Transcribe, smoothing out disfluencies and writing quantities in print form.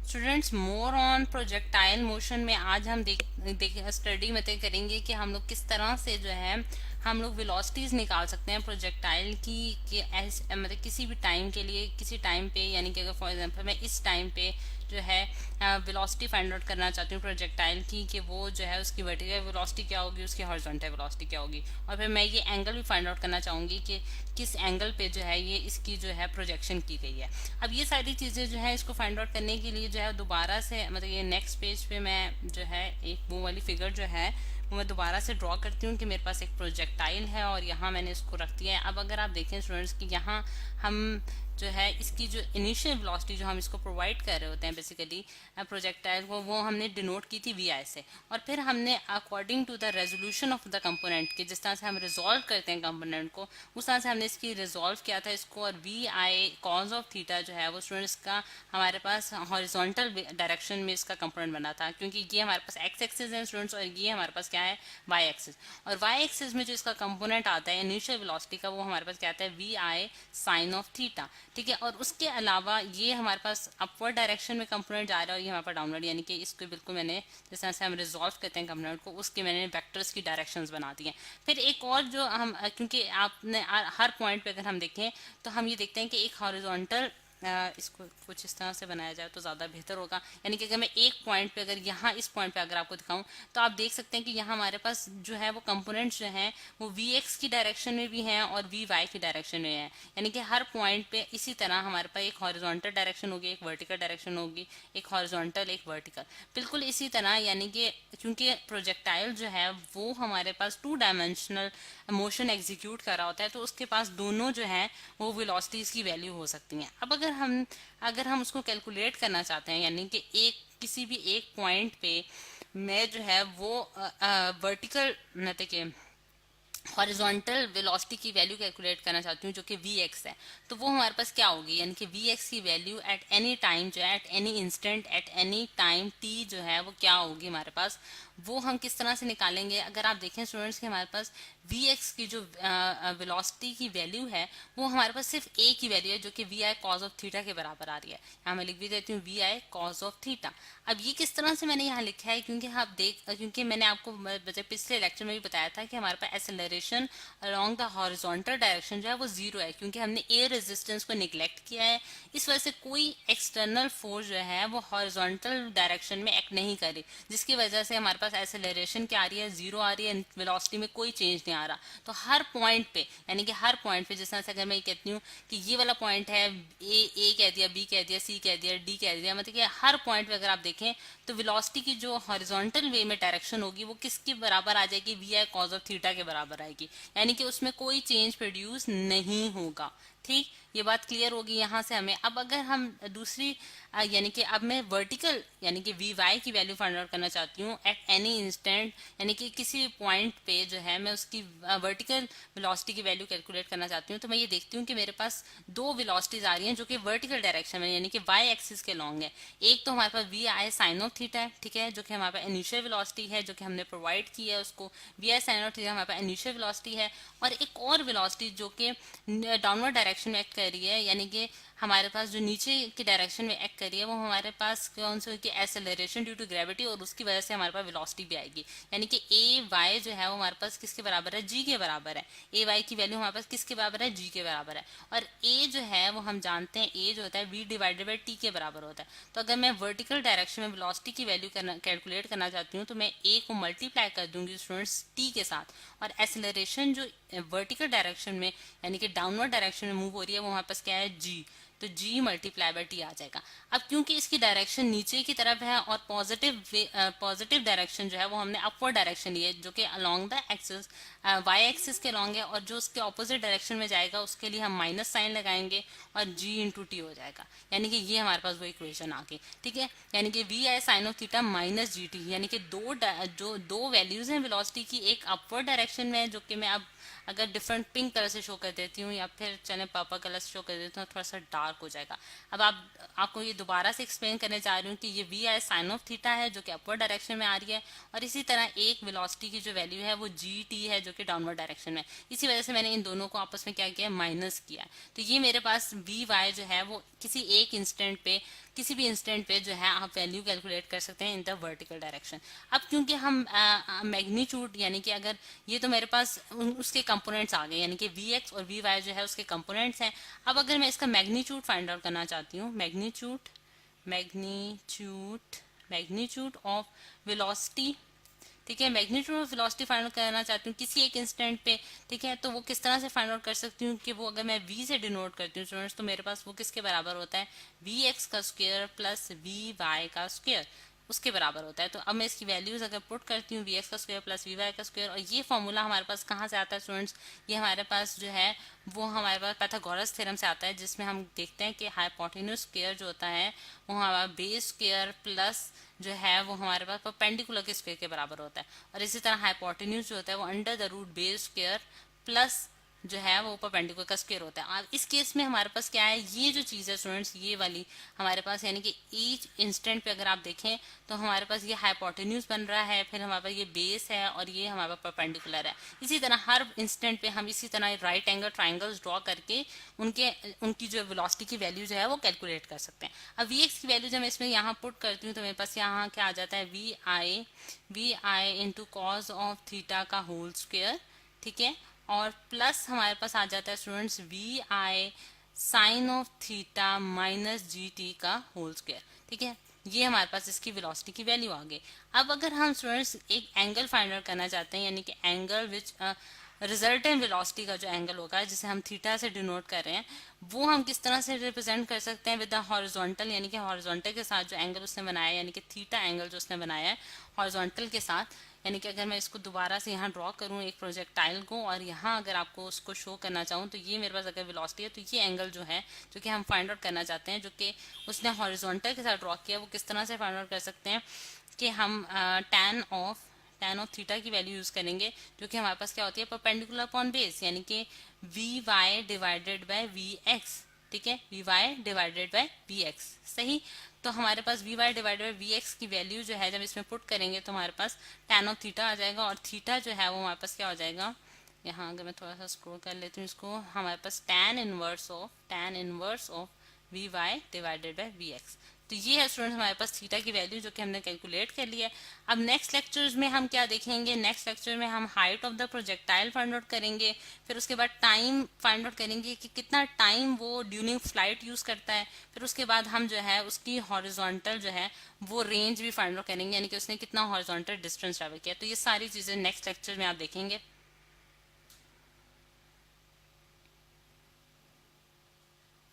Students, more on projectile motion में आज हम देख स्टडी में करेंगे कि हम लोग किस तरह से जो है हम लोग वेलोसिटीज निकाल सकते हैं प्रोजेक्टाइल की कि ऐसे मतलब किसी भी टाइम के लिए किसी टाइम पे, यानी कि अगर फॉर एग्जांपल मैं इस टाइम पे जो है वेलोसिटी फाइंड आउट करना चाहती हूँ प्रोजेक्टाइल की कि वो जो है उसकी वर्टिकल वेलोसिटी क्या होगी, उसकी हॉरिजॉन्टल वेलोसिटी क्या होगी, और फिर मैं ये एंगल भी फाइंड आउट करना चाहूंगी कि किस एंगल पे जो है ये इसकी जो है प्रोजेक्शन की गई है। अब ये सारी चीज़ें जो है इसको फाइंड आउट करने के लिए जो है दोबारा से मतलब ये नेक्स्ट पेज पे मैं जो है एक वो वाली फिगर जो है वो मैं दोबारा से ड्रॉ करती हूँ कि मेरे पास एक प्रोजेक्टाइल है और यहाँ मैंने इसको रख दिया है। अब अगर आप देखें स्टूडेंट्स कि यहाँ हम जो है इसकी जो इनिशियल वेलोसिटी जो हम इसको प्रोवाइड कर रहे होते हैं बेसिकली प्रोजेक्टाइल को, वो हमने डिनोट की थी वी आई से, और फिर हमने according to the resolution of the component के जिस तरह से हम रिजॉल्व करते हैं कंपोनेंट को, उस तरह से हमने इसकी रिजॉल्व किया था इसको, और V I cos of theta जो है वो स्टूडेंट्स का हमारे पास हॉरिजॉन्टल डायरेक्शन में इसका कंपोनेंट बना था, क्योंकि ये हमारे पास एक्स एक्सिस है स्टूडेंट्स और ये हमारे पास क्या है वाई एक्सिस, और वाई एक्सिस में जो इसका कंपोनेंट आता है इनिशियल वेलोसिटी का वो हमारे पास क्या आता है V I sine of theta. ठीक है, और उसके अलावा ये हमारे पास अपवर्ड डायरेक्शन में कंपोनेंट जा रहा है और ये हमारे पास डाउनवर्ड, यानी कि इसको बिल्कुल मैंने जिस तरह से हम रिजॉल्व करते हैं कंपोनेंट को उसके मैंने वेक्टर्स की डायरेक्शंस बना दी हैं। फिर एक और जो हम क्योंकि आपने हर पॉइंट पे अगर हम देखें तो हम ये देखते हैं कि एक हॉरिजॉन्टल इसको कुछ इस तरह से बनाया जाए तो ज़्यादा बेहतर होगा, यानी कि अगर मैं एक पॉइंट पे अगर यहाँ इस पॉइंट पे अगर आपको दिखाऊं तो आप देख सकते हैं कि यहाँ हमारे पास जो है वो कंपोनेंट्स जो हैं वो वी एक्स की डायरेक्शन में भी हैं और वी वाई की डायरेक्शन में हैं, यानी कि हर पॉइंट पे इसी तरह हमारे पास एक हॉरिजॉन्टल डायरेक्शन होगी, एक वर्टिकल डायरेक्शन होगी, एक हॉरिजॉन्टल एक वर्टिकल, बिल्कुल इसी तरह, यानी कि क्योंकि प्रोजेक्टाइल जो है वो हमारे पास 2 डायमेंशनल मोशन एग्जीक्यूट कर रहा होता है तो उसके पास दोनों जो है वो वेलोसिटीज की वैल्यू हो सकती हैं। अब अगर हम उसको कैलकुलेट करना चाहते हैं, यानी कि एक किसी भी एक पॉइंट पे मैं जो है वो वर्टिकल मतलब कि हॉरिजॉन्टल वेलोसिटी की वैल्यू कैलकुलेट करना चाहती हूँ जो कि वी एक्स है, तो वो हमारे पास क्या होगी, यानी कि वी एक्स की वैल्यू एट एनी टाइम जो है at any instant at any time T जो है वो क्या होगी हमारे पास, वो हम किस तरह से निकालेंगे। अगर आप देखें स्टूडेंट्स कि हमारे पास वी एक्स की जो वेलोसिटी की वैल्यू है वो हमारे पास सिर्फ ए की वैल्यू है जो कि V I cos of theta के बराबर आ रही है। यहाँ मैं लिख भी देती हूँ V I cos of theta. अब ये किस तरह से मैंने यहाँ लिखा है, क्योंकि मैंने आपको पिछले लेक्चर में भी बताया था कि हमारे पास acceleration along the horizontal direction जो है वो जीरो है, क्योंकि हमने एयर रेजिस्टेंस को निग्लेक्ट किया है। इस वजह से कोई एक्सटर्नल फोर्स जो है वो हॉरिजॉन्टल डायरेक्शन में एक्ट नहीं करे, जिसकी वजह से हमारे पास एक्सेलरेशन क्या आ रही है, जीरो आ रही है, वेलोसिटी में कोई चेंज नहीं आ रहा। तो हर पॉइंट पे, यानी कि हर पॉइंट पे जिस तरह से अगर मैं कहती हूँ कि ये वाला पॉइंट है, ए कह दिया, बी कह दिया, सी कह दिया, डी कह दिया, मतलब कि हर पॉइंट पे अगर आप देखें तो वेलोसिटी की जो हॉरिजॉन्टल वे में डायरेक्शन होगी वो किसके बराबर आ जाएगी, V I cos of theta के बराबर आएगी, यानी कि उसमें कोई चेंज प्रोड्यूस नहीं होगा। ठीक, ये बात क्लियर होगी यहाँ से हमें। अब अगर हम दूसरी यानी कि अब मैं वर्टिकल यानी कि वी वाई की वैल्यू फाइंड आउट करना चाहती हूँ एट एनी इंस्टेंट, यानी कि किसी पॉइंट पे जो है मैं उसकी वर्टिकल वेलोसिटी की वैल्यू कैलकुलेट करना चाहती हूँ, तो मैं ये देखती हूँ कि मेरे पास दो वेलोसिटीज आ रही हैं जो कि वर्टिकल डायरेक्शन में यानी कि वाई एक्सिस के लॉन्ग है। एक तो हमारे पास v I sine of theta है, ठीक है, जो कि हमारे पास इनिशियल वेलोसिटी है जो कि हमने प्रोवाइड की है उसको, V I sine of theta हमारे पास इनिशियल वेलोसिटी है, और एक और वेलोसिटी जो कि डाउनवर्ड डायरेक्शन में एक्ट कर रही है, यानी कि हमारे पास जो नीचे की डायरेक्शन में एक्ट कर रही है वो हमारे पास कौन सी होगी, एक्सेलरेशन ड्यू टू ग्रेविटी, और उसकी वजह से हमारे पास वेलोसिटी भी आएगी, यानी कि ए वाई जो है वो हमारे पास किसके बराबर है, जी के बराबर है। ए वाई की वैल्यू हमारे पास किसके बराबर है, जी के बराबर है, और ए जो है वो हम जानते हैं ए जो होता है वी डिवाइडेड बाई टी के बराबर होता है। तो अगर मैं वर्टिकल डायरेक्शन में वेलोसिटी की वैल्यू कैलकुलेट करना चाहती हूँ तो मैं ए को मल्टीप्लाई कर दूंगी स्टूडेंट्स टी के साथ, और एक्सेलरेशन जो वर्टिकल डायरेक्शन में यानी कि डाउनवर्ड डायरेक्शन में मूव हो रही है वो हमारे पास क्या है, जी, तो जी मल्टीप्लाई बाई टी आ जाएगा। अब क्योंकि इसकी डायरेक्शन नीचे की तरफ है और पॉजिटिव डायरेक्शन जो है वो हमने अपवर्ड डायरेक्शन ली है जो कि along the axis Y axis के अलोंग है, और जो उसके ऑपोजिट डायरेक्शन में जाएगा उसके लिए हम माइनस साइन लगाएंगे और जी इंटू टी हो जाएगा, यानी कि ये हमारे पास वो इक्वेशन आ गई। ठीक है, यानी कि V I sine of theta minus G T, यानी कि दो वैल्यूज हैं वेलोसिटी की, एक अपवर्ड डायरेक्शन में है जो कि मैं अब अगर डिफरेंट पिंक कलर से शो कर देती हूँ या फिर चले पर्पल कलर से शो कर देती हूँ तो थोड़ा सा डार्क हो जाएगा। अब आपको ये दोबारा से एक्सप्लेन करने जा रही हूँ कि ये V I sine of theta है जो कि अपवर्ड डायरेक्शन में आ रही है, और इसी तरह एक वेलोसिटी की जो वैल्यू है वो जी टी है जो कि डाउनवर्ड डायरेक्शन में। इसी वजह से मैंने इन दोनों को आपस में क्या किया, माइनस किया। तो ये मेरे पास वी वाई जो है वो किसी एक इंस्टेंट पे, किसी भी इंस्टेंट पे जो है आप वैल्यू कैलकुलेट कर सकते हैं इन द वर्टिकल डायरेक्शन। अब क्योंकि हम मैग्नीट्यूड यानी कि अगर ये तो मेरे पास उसके कंपोनेंट्स आ गए, यानी कि वी एक्स और वी वाई जो है उसके कंपोनेंट्स हैं। अब अगर मैं इसका मैग्नीट्यूड फाइंड आउट करना चाहती हूँ, magnitude magnitude magnitude of velocity, ठीक है, magnitude of velocity find out करना चाहती हूँ किसी एक इंस्टेंट पे, ठीक है, तो वो किस तरह से फाइंड आउट कर सकती हूँ कि वो अगर मैं v से डिनोट करती हूँ स्टूडेंट्स, तो मेरे पास वो किसके बराबर होता है, वी एक्स का स्क्वायर प्लस वी वाई का स्क्वायर, उसके बराबर होता है। तो अब मैं इसकी वैल्यूज अगर पुट करती हूँ वी एक्स का स्क्वायर प्लस वी वाई का स्क्वायर, और ये फॉर्मूला हमारे पास कहाँ से आता है स्टूडेंट्स, ये हमारे पास जो है वो हमारे पास पाइथागोरस थ्योरम से आता है, जिसमें हम देखते हैं कि हाइपोटेन्यूज स्क्वायर जो होता है वो हमारा बेस स्क्वायर प्लस जो है वो हमारे पास परपेंडिकुलर के स्क्वायर के बराबर होता है, और इसी तरह हाइपोटेन्यूज जो होता है वो under the root base square plus जो है वो परपेंडिकुलर का स्क्वायर होता है। अब इस केस में हमारे पास क्या है, ये जो चीज़ है स्टूडेंट्स ये वाली हमारे पास, यानी कि ईच इंस्टेंट पे अगर आप देखें तो हमारे पास ये हाइपोटेन्यूज बन रहा है, फिर हमारे पास ये बेस है और ये हमारे पास परपेंडिकुलर है। इसी तरह हर इंस्टेंट पे हम इसी तरह राइट एंगल ट्राइंगल्स ड्रॉ करके उनकी जो वेलोसिटी की वैल्यू जो है वो कैलकुलेट कर सकते हैं। अब वी एक्स की वैल्यू जब मैं इसमें यहाँ पुट करती हूँ तो मेरे पास यहाँ क्या आ जाता है, V I into cos of theta का होल स्क्वायर, ठीक है, और प्लस हमारे पास आ जाता है students V I sine of theta minus G T का होल स्क्वायर, ठीक है। ये हमारे पास इसकी वेलोसिटी की वैल्यू आ गई। अब अगर हम स्टूडेंट्स एक एंगल फाइंड आउट करना चाहते हैं, यानी कि एंगल विच रिजल्टेंट वेलोसिटी का जो एंगल होगा जिसे हम थीटा से डिनोट कर रहे हैं, वो हम किस तरह से रिप्रेजेंट कर सकते हैं विद द हॉरिजॉन्टल, यानी कि हॉरिजॉन्टल के साथ जो एंगल उसने बनाया है, यानी कि थीटा एंगल जो उसने बनाया है हॉरिजॉन्टल के साथ, यानी कि अगर मैं इसको दोबारा से यहाँ ड्रॉ करूँ एक प्रोजेक्टाइल को और यहाँ अगर आपको उसको शो करना चाहूँ तो ये मेरे पास अगर वेलोसिटी है तो ये एंगल जो है जो कि हम फाइंड आउट करना चाहते हैं जो कि उसने हॉरिजॉन्टल के साथ ड्रॉ किया, वो किस तरह से फाइंड आउट कर सकते हैं कि हम tan ऑफ थीटा की वैल्यू यूज करेंगे जो कि हमारे पास क्या होती है परपेंडिकुलर अपॉन बेस, यानी कि v Y divided by we x, ठीक है, v Y divided by we x, सही। तो हमारे पास v Y divided by we x की वैल्यू जो है जब इसमें पुट करेंगे तो हमारे पास tan ऑफ थीटा आ जाएगा, और थीटा जो है वो हमारे पास क्या हो जाएगा, यहाँ अगर मैं थोड़ा सा स्क्रॉल कर लेती हूँ इसको, हमारे पास tan inverse of V Y divided by we X. तो ये है स्टूडेंट्स हमारे पास थीटा की वैल्यू जो कि हमने कैलकुलेट कर लिया है। अब नेक्स्ट लेक्चर्स में हम क्या देखेंगे, नेक्स्ट लेक्चर में हम height of the projectile find out करेंगे, फिर उसके बाद टाइम फाइंड आउट करेंगे कि कितना टाइम वो ड्यूरिंग फ्लाइट यूज करता है, फिर उसके बाद हम जो है उसकी हॉरिजॉन्टल जो है वो रेंज भी फाइंड आउट करेंगे, यानी कि उसने कितना हॉरिजॉन्टल डिस्टेंस ट्रेवल किया। तो ये सारी चीजें नेक्स्ट लेक्चर में आप देखेंगे।